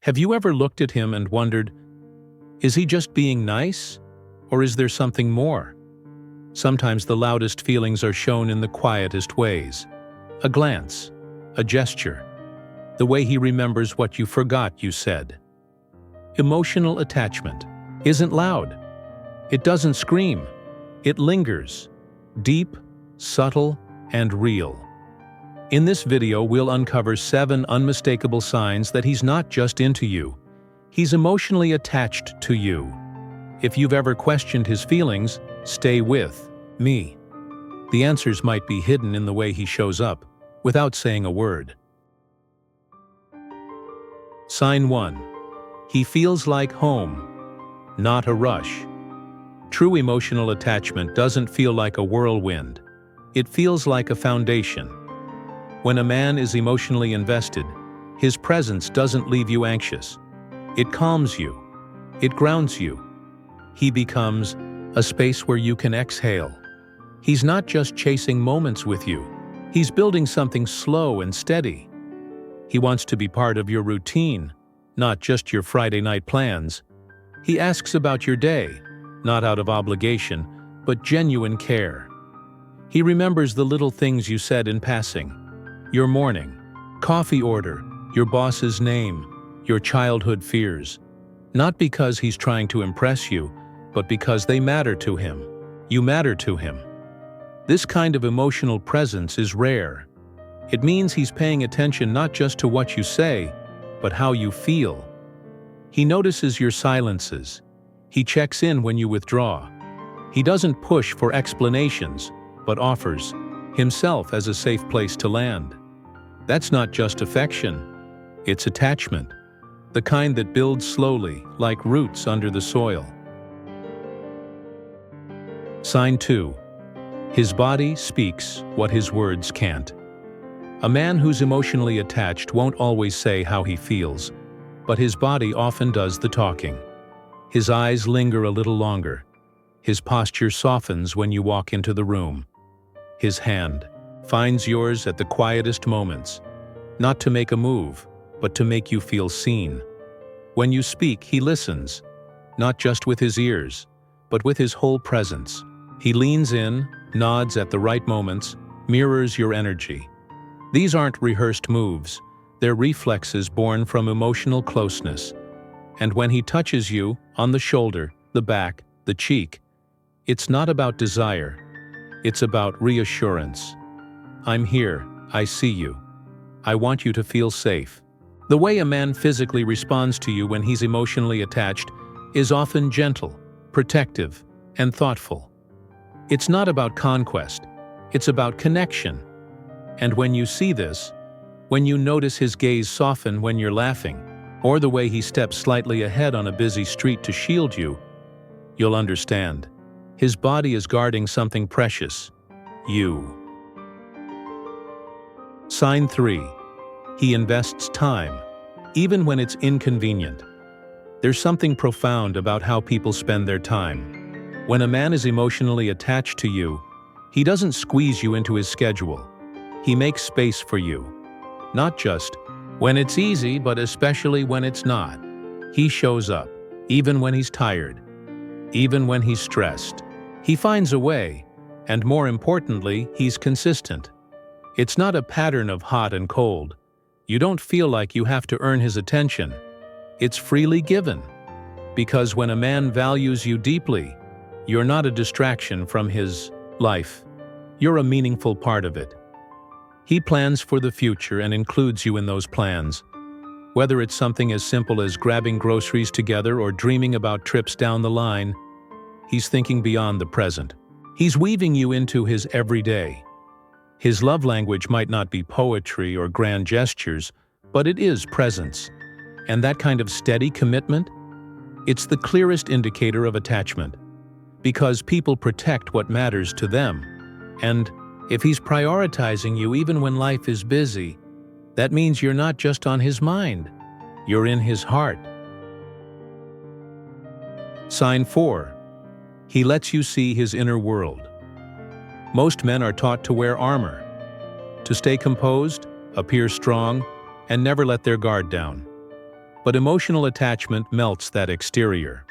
Have you ever looked at him and wondered, is he just being nice? Or is there something more? Sometimes the loudest feelings are shown in the quietest ways. A glance, a gesture, the way he remembers what you forgot you said. Emotional attachment isn't loud. It doesn't scream. It lingers, deep, subtle, and real. In this video, we'll uncover 7 unmistakable signs that he's not just into you. He's emotionally attached to you. If you've ever questioned his feelings, stay with me. The answers might be hidden in the way he shows up, without saying a word. Sign 1. He feels like home, not a rush. True emotional attachment doesn't feel like a whirlwind. It feels like a foundation. When a man is emotionally invested, his presence doesn't leave you anxious. It calms you. It grounds you. He becomes a space where you can exhale. He's not just chasing moments with you. He's building something slow and steady. He wants to be part of your routine, not just your Friday night plans. He asks about your day, not out of obligation, but genuine care. He remembers the little things you said in passing. Your morning, coffee order, your boss's name, your childhood fears. Not because he's trying to impress you, but because they matter to him. You matter to him. This kind of emotional presence is rare. It means he's paying attention not just to what you say, but how you feel. He notices your silences. He checks in when you withdraw. He doesn't push for explanations, but offers himself as a safe place to land. That's not just affection. It's attachment, the kind that builds slowly, like roots under the soil. Sign 2. His body speaks what his words can't. A man who's emotionally attached won't always say how he feels, but his body often does the talking. His eyes linger a little longer. His posture softens when you walk into the room. His hand finds yours at the quietest moments, not to make a move, but to make you feel seen. When you speak, he listens, not just with his ears, but with his whole presence. He leans in, nods at the right moments, mirrors your energy. These aren't rehearsed moves. They're reflexes born from emotional closeness. And when he touches you, on the shoulder, the back, the cheek, it's not about desire. It's about reassurance. I'm here. I see you. I want you to feel safe. The way a man physically responds to you when he's emotionally attached is often gentle, protective, and thoughtful. It's not about conquest. It's about connection. And when you see this, when you notice his gaze soften when you're laughing, or the way he steps slightly ahead on a busy street to shield you, you'll understand. His body is guarding something precious. You. Sign 3. He invests time, even when it's inconvenient. There's something profound about how people spend their time. When a man is emotionally attached to you, he doesn't squeeze you into his schedule. He makes space for you. Not just when it's easy, but especially when it's not. He shows up, even when he's tired, even when he's stressed. He finds a way, and more importantly, he's consistent. It's not a pattern of hot and cold. You don't feel like you have to earn his attention. It's freely given. Because when a man values you deeply, you're not a distraction from his life. You're a meaningful part of it. He plans for the future and includes you in those plans. Whether it's something as simple as grabbing groceries together or dreaming about trips down the line, he's thinking beyond the present. He's weaving you into his everyday. His love language might not be poetry or grand gestures, but it is presence. And that kind of steady commitment? It's the clearest indicator of attachment. Because people protect what matters to them. And if he's prioritizing you even when life is busy, that means you're not just on his mind. You're in his heart. Sign 4. He lets you see his inner world. Most men are taught to wear armor, to stay composed, appear strong, and never let their guard down. But emotional attachment melts that exterior.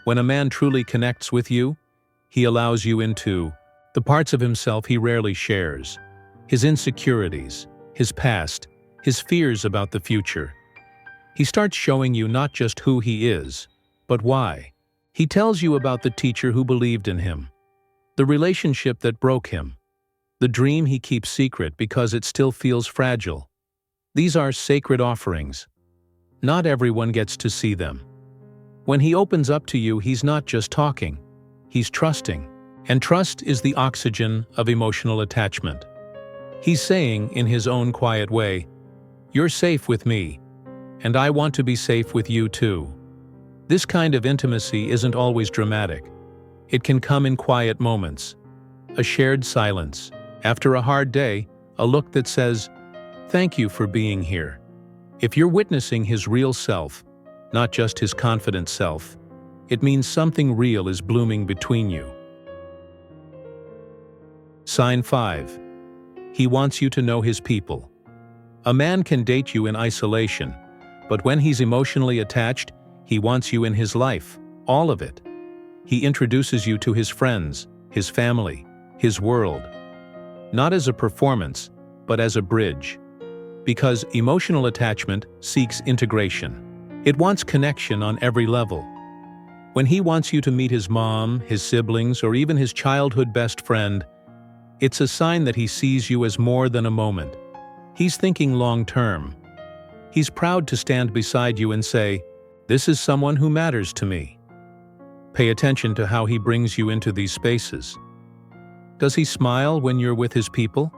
When a man truly connects with you, he allows you into the parts of himself he rarely shares, his insecurities, his past, his fears about the future. He starts showing you not just who he is, but why. He tells you about the teacher who believed in him, the relationship that broke him, the dream he keeps secret because it still feels fragile. These are sacred offerings. Not everyone gets to see them. When he opens up to you, he's not just talking, he's trusting. And trust is the oxygen of emotional attachment. He's saying, in his own quiet way, "You're safe with me, and I want to be safe with you too." This kind of intimacy isn't always dramatic. It can come in quiet moments. A shared silence. After a hard day, a look that says, "Thank you for being here." If you're witnessing his real self, not just his confident self, it means something real is blooming between you. Sign 5. He wants you to know his people. A man can date you in isolation, but when he's emotionally attached, he wants you in his life, all of it. He introduces you to his friends, his family, his world. Not as a performance, but as a bridge. Because emotional attachment seeks integration. It wants connection on every level. When he wants you to meet his mom, his siblings, or even his childhood best friend, it's a sign that he sees you as more than a moment. He's thinking long-term. He's proud to stand beside you and say, "This is someone who matters to me." Pay attention to how he brings you into these spaces. Does he smile when you're with his people?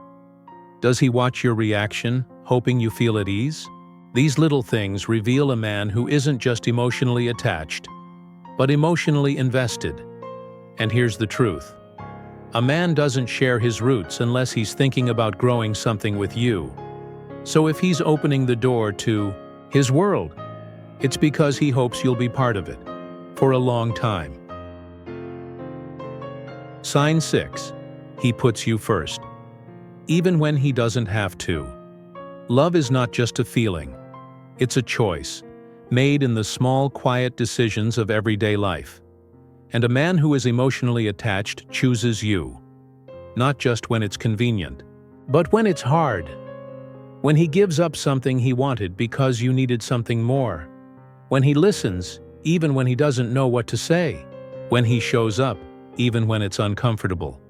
Does he watch your reaction, hoping you feel at ease? These little things reveal a man who isn't just emotionally attached, but emotionally invested. And here's the truth. A man doesn't share his roots unless he's thinking about growing something with you. So if he's opening the door to his world, it's because he hopes you'll be part of it for a long time. Sign 6. He puts you first, even when he doesn't have to. Love is not just a feeling. It's a choice, made in the small, quiet decisions of everyday life. And a man who is emotionally attached chooses you, not just when it's convenient, but when it's hard. When he gives up something he wanted because you needed something more. When he listens, even when he doesn't know what to say. When he shows up, even when it's uncomfortable.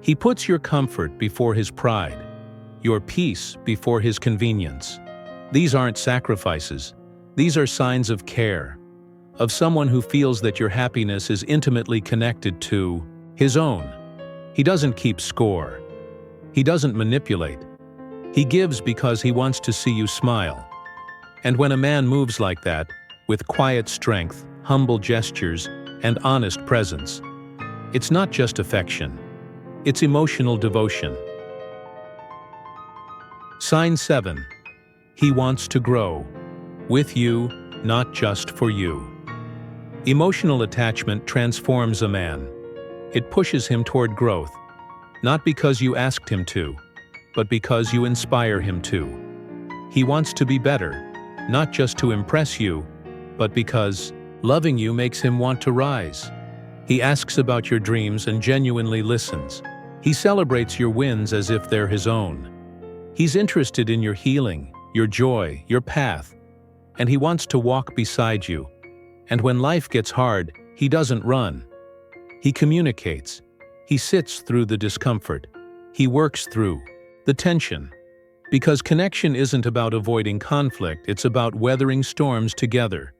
He puts your comfort before his pride, your peace before his convenience. These aren't sacrifices. These are signs of care, of someone who feels that your happiness is intimately connected to his own. He doesn't keep score. He doesn't manipulate. He gives because he wants to see you smile. And when a man moves like that, with quiet strength, humble gestures, and honest presence, it's not just affection. It's emotional devotion. Sign 7. He wants to grow. With you, not just for you. Emotional attachment transforms a man. It pushes him toward growth, not because you asked him to, but because you inspire him to. He wants to be better, not just to impress you, but because loving you makes him want to rise. He asks about your dreams and genuinely listens. He celebrates your wins as if they're his own. He's interested in your healing, your joy, your path, and he wants to walk beside you. And when life gets hard, he doesn't run. He communicates. He sits through the discomfort. He works through the tension. Because connection isn't about avoiding conflict, it's about weathering storms together.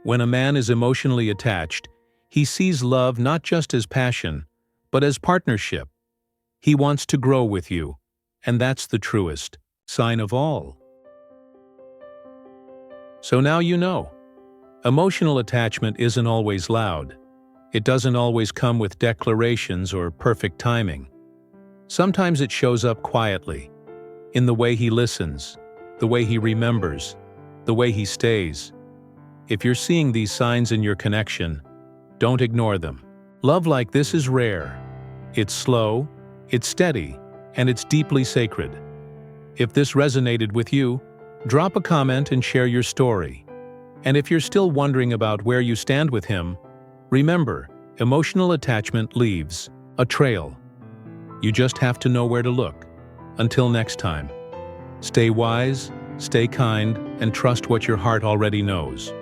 When a man is emotionally attached, he sees love not just as passion, but as partnership. He wants to grow with you, and that's the truest sign of all. So now you know. Emotional attachment isn't always loud. It doesn't always come with declarations or perfect timing. Sometimes it shows up quietly, in the way he listens, the way he remembers, the way he stays. If you're seeing these signs in your connection, don't ignore them. Love like this is rare. It's slow, it's steady, and it's deeply sacred. If this resonated with you, drop a comment and share your story. And if you're still wondering about where you stand with him, remember, emotional attachment leaves a trail. You just have to know where to look. Until next time, stay wise, stay kind, and trust what your heart already knows.